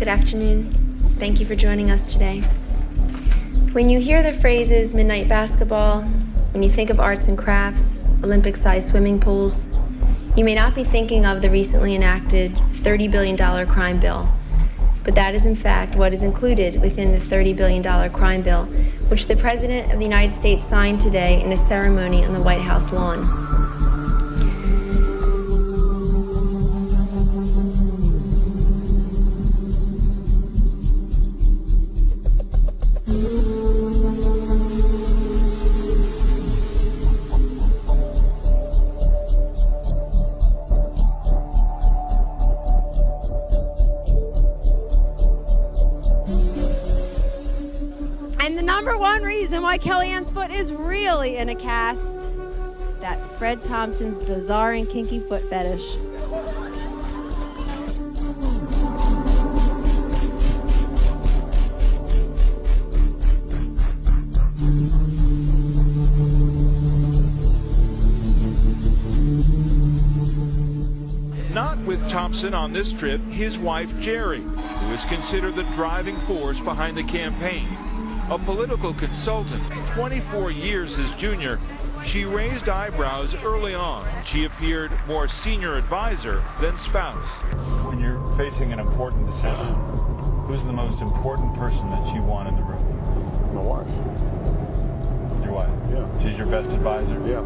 Good afternoon. Thank you for joining us today. When you hear the phrases midnight basketball, when you think of arts and crafts, Olympic-sized swimming pools, you may not be thinking of the recently enacted $30 billion crime bill, but that is in fact what is included within the $30 billion crime bill, which the President of the United States signed today in a ceremony on the White House lawn. And the number one reason why Kellyanne's foot is really in a cast, that Fred Thompson's bizarre and kinky foot fetish. Not with Thompson on this trip, his wife Jerry, who is considered the driving force behind the campaign. A political consultant, 24 years his junior, she raised eyebrows early on. She appeared more senior advisor than spouse. When you're facing an important decision, who's the most important person that you want in the room? My wife. Your wife? Yeah. She's your best advisor? Yeah.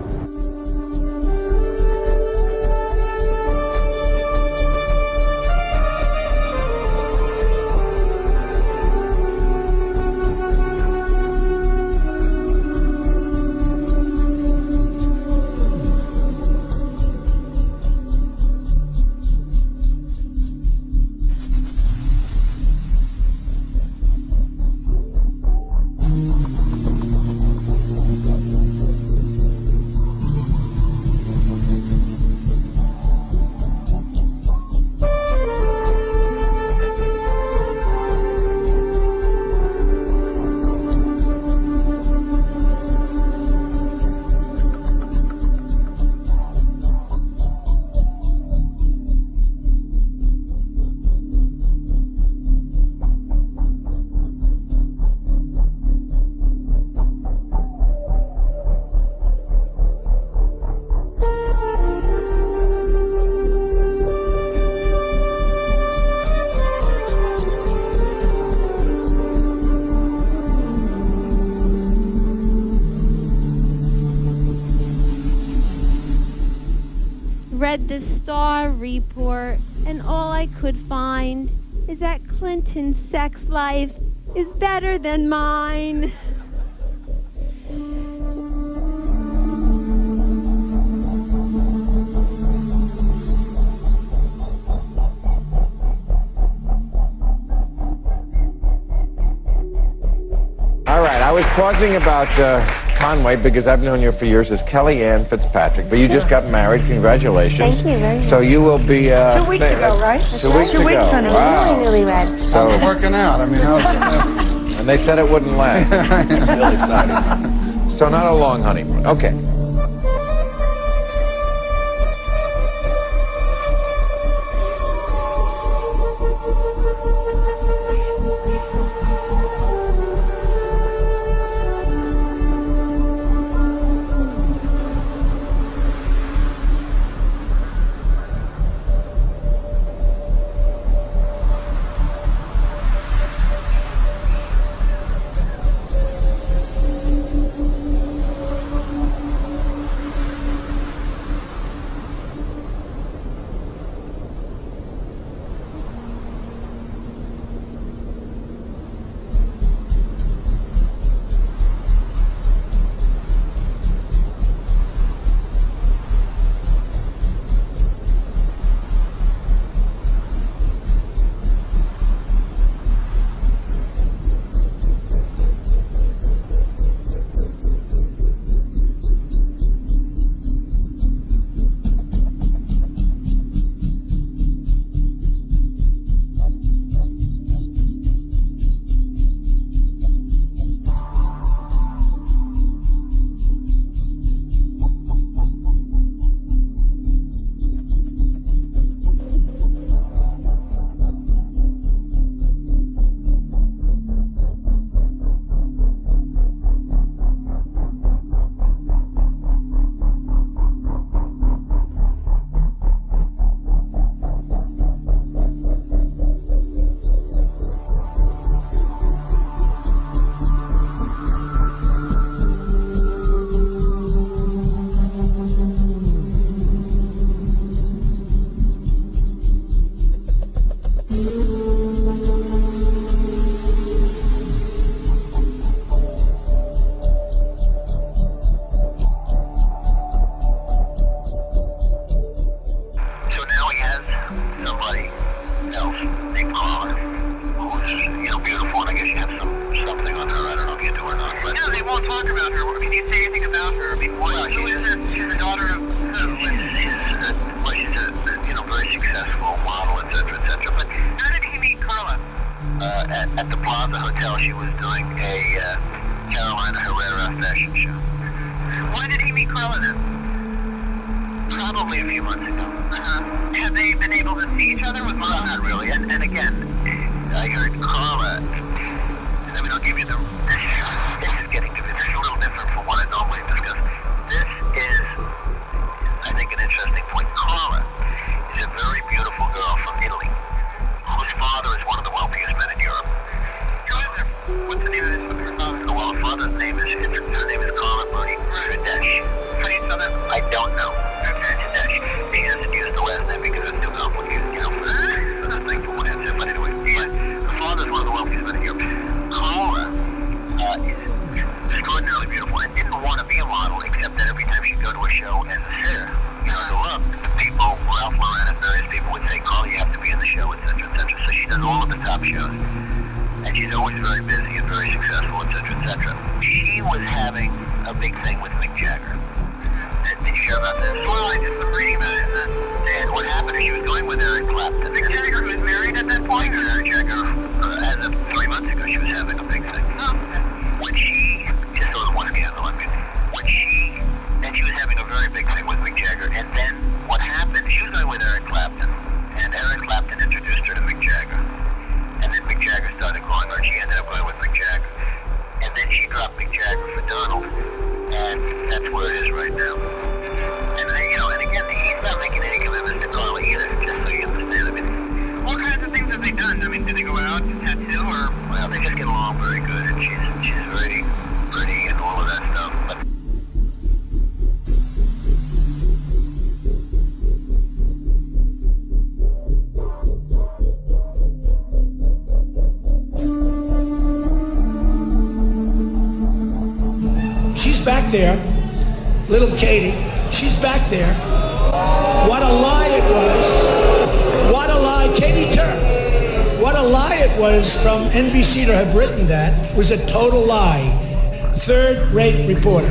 Read the Star report, and all I could find is that Clinton's sex life is better than mine. All right, I was pausing about Conway because I've known you for years as Kellyanne Fitzpatrick, but you just got married. Congratulations. Thank you very much. So you will be... 2 weeks ago, right? 2 weeks ago. Wow. Really red. So, It's working out. I mean, how's and they said it wouldn't last. Still exciting. So not a long honeymoon. Okay. few months ago. Have they been able to see each other? Well, not really. And again, I heard Carla. I mean, I'll give you the. This is getting to. This is a little different from what I normally discuss. This is, I think, an interesting point. Carla is a very beautiful girl from Italy, whose father is one of the wealthiest men in Europe. What's the name of this? Well, her father's name is. Her name is Carla Pradesh. How do you spell that? I don't know. Pradesh. She doesn't use the last name because it's too complicated. You know, for thing for one answer. But anyway, the father's one of the wealthiest men in Europe. Carla is extraordinarily beautiful and didn't want to be a model, except that every time she'd go to a show as a sitter, you know, to look, people, Ralph Lauren and various people would say, Carla, you have to be in the show, etc., etc. So she does all of the top shows. And she's always very busy and very successful, etc., etc. She was having a big thing with Mick Jagger. Did you hear about this? Well, I did some reading about it. And what happened is she was going with Eric Clapton. Mick Jagger was married at that point? Eric Jagger, as of 3 months ago, she was having a big thing. Oh, okay. When she, just so one scandal, I mean, and she was having a very big thing with Mick Jagger. And then what happened, she was going with Eric Clapton. And Eric Clapton introduced her to Mick Jagger. And then Mick Jagger started calling her, and she ended up going with Mick Jagger. And then she dropped Mick Jagger for Donald. And that's where it is right now. And, and again, he's not making any commitments to Carla either, just so you understand. I mean, what kinds of things have they done? I mean, did they go out and tattoo, or? Well, they just get along very good, and she's very pretty and all of that stuff. But she's back there, little Katie, she's back there. What a lie it was. What a lie. Katie Turner. What a lie it was from NBC to have written that. It was a total lie. Third-rate reporter.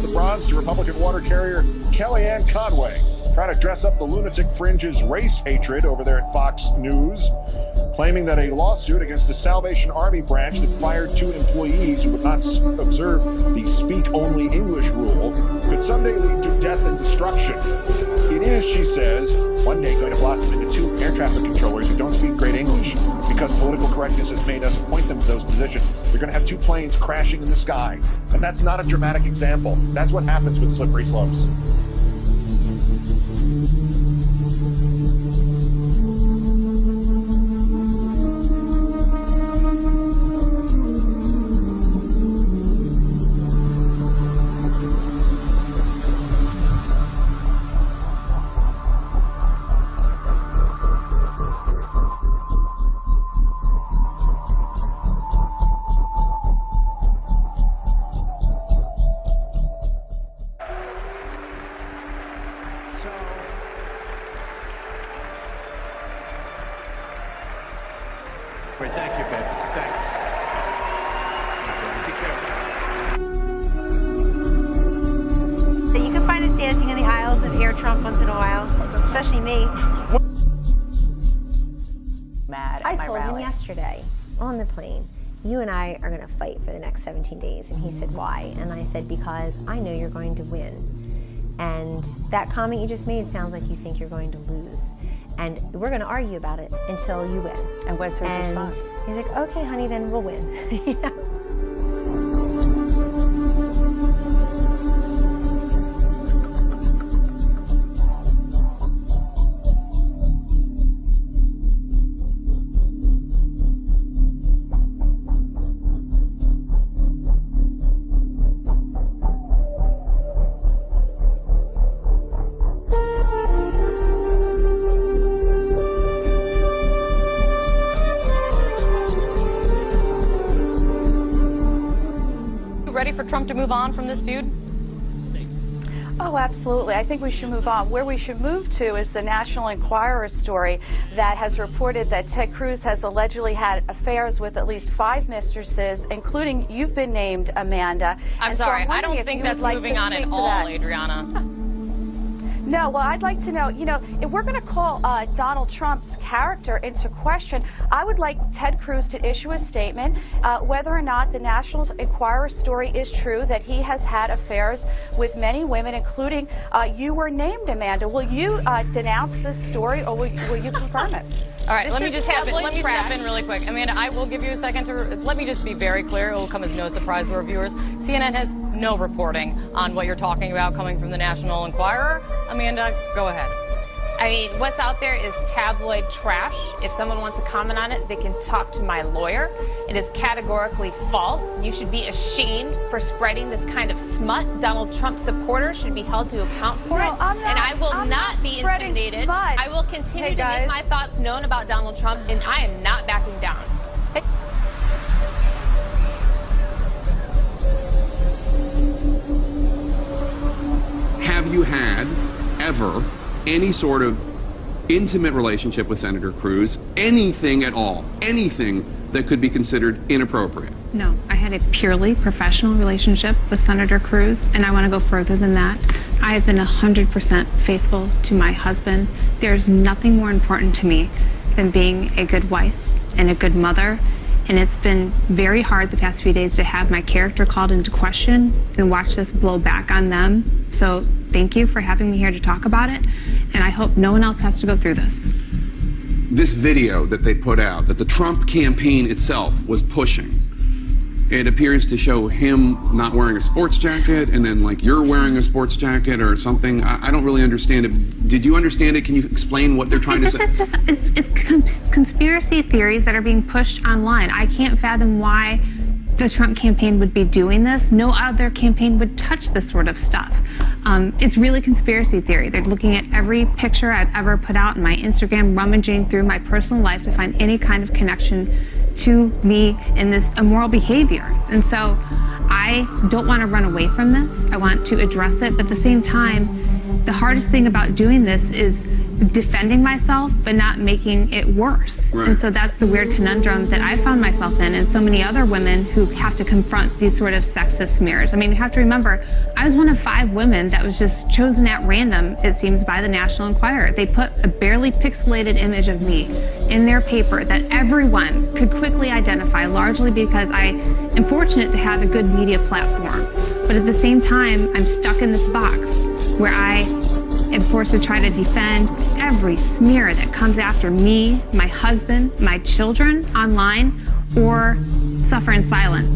The bronze to Republican water carrier Kellyanne Conway, trying to dress up the lunatic fringe's race hatred over there at Fox News, claiming that a lawsuit against the Salvation Army branch that fired 2 employees who would not observe the speak-only English rule could someday lead to death and destruction. It is, she says, one day going to blossom into 2 air traffic controllers who don't speak great English because political correctness has made us appoint them to those positions. We're going to have 2 planes crashing in the sky. And that's not a dramatic example. That's what happens with slippery slopes. Wait, thank you, baby. Thank you. Be careful. So you can find us dancing in the aisles of Air Trump once in a while, especially me. Mad I told him yesterday on the plane, you and I are going to fight for the next 17 days. And he said, why? And I said, because I know you're going to win. And that comment you just made sounds like you think you're going to lose. And we're going to argue about it until you win. And what's his response? He's like, okay, honey, then we'll win. You know? Ready for Trump to move on from this feud? Oh, absolutely. I think we should move on. Where we should move to is the National Enquirer story that has reported that Ted Cruz has allegedly had affairs with at least 5 mistresses, including you've been named, Amanda. I'm sorry, I don't think that's moving on at all, Adriana. No, well, I'd like to know, if we're going to call Donald Trump's character into question, I would like Ted Cruz to issue a statement whether or not the National Enquirer story is true, that he has had affairs with many women, including you were named, Amanda. Will you denounce this story, or will you confirm it? All right, let me just step in really quick. Amanda, I will give you a second to, let me just be very clear. It will come as no surprise to our viewers. CNN has no reporting on what you're talking about coming from the National Enquirer. Amanda, go ahead. I mean, what's out there is tabloid trash. If someone wants to comment on it, they can talk to my lawyer. It is categorically false. You should be ashamed for spreading this kind of smut. Donald Trump supporters should be held to account for it. And I will not be intimidated. Smut. I will continue to make my thoughts known about Donald Trump, and I am not backing down. Have you had ever any sort of intimate relationship with Senator Cruz? Anything at all? Anything that could be considered inappropriate? No, I had a purely professional relationship with Senator Cruz, and I want to go further than that. I have been 100% faithful to my husband. There's nothing more important to me than being a good wife and a good mother. And it's been very hard the past few days to have my character called into question and watch this blow back on them. So thank you for having me here to talk about it. And I hope no one else has to go through this. This video that they put out, that the Trump campaign itself was pushing, it appears to show him not wearing a sports jacket, and then like you're wearing a sports jacket or something. I don't really understand it. Did you understand it? Can you explain what they're trying to say? It's conspiracy theories that are being pushed online. I can't fathom why the Trump campaign would be doing this. No other campaign would touch this sort of stuff. It's really conspiracy theory. They're looking at every picture I've ever put out in my Instagram, rummaging through my personal life to find any kind of connection to me in this immoral behavior. And so I don't want to run away from this. I want to address it. But at the same time, the hardest thing about doing this is defending myself but not making it worse. Right. And so that's the weird conundrum that I found myself in, and so many other women who have to confront these sort of sexist smears. I mean, you have to remember, I was one of 5 women that was just chosen at random, it seems, by the National Enquirer. They put a barely pixelated image of me in their paper that everyone could quickly identify, largely because I am fortunate to have a good media platform. But at the same time, I'm stuck in this box where I am forced to try to defend every smear that comes after me, my husband, my children online, or suffer in silence.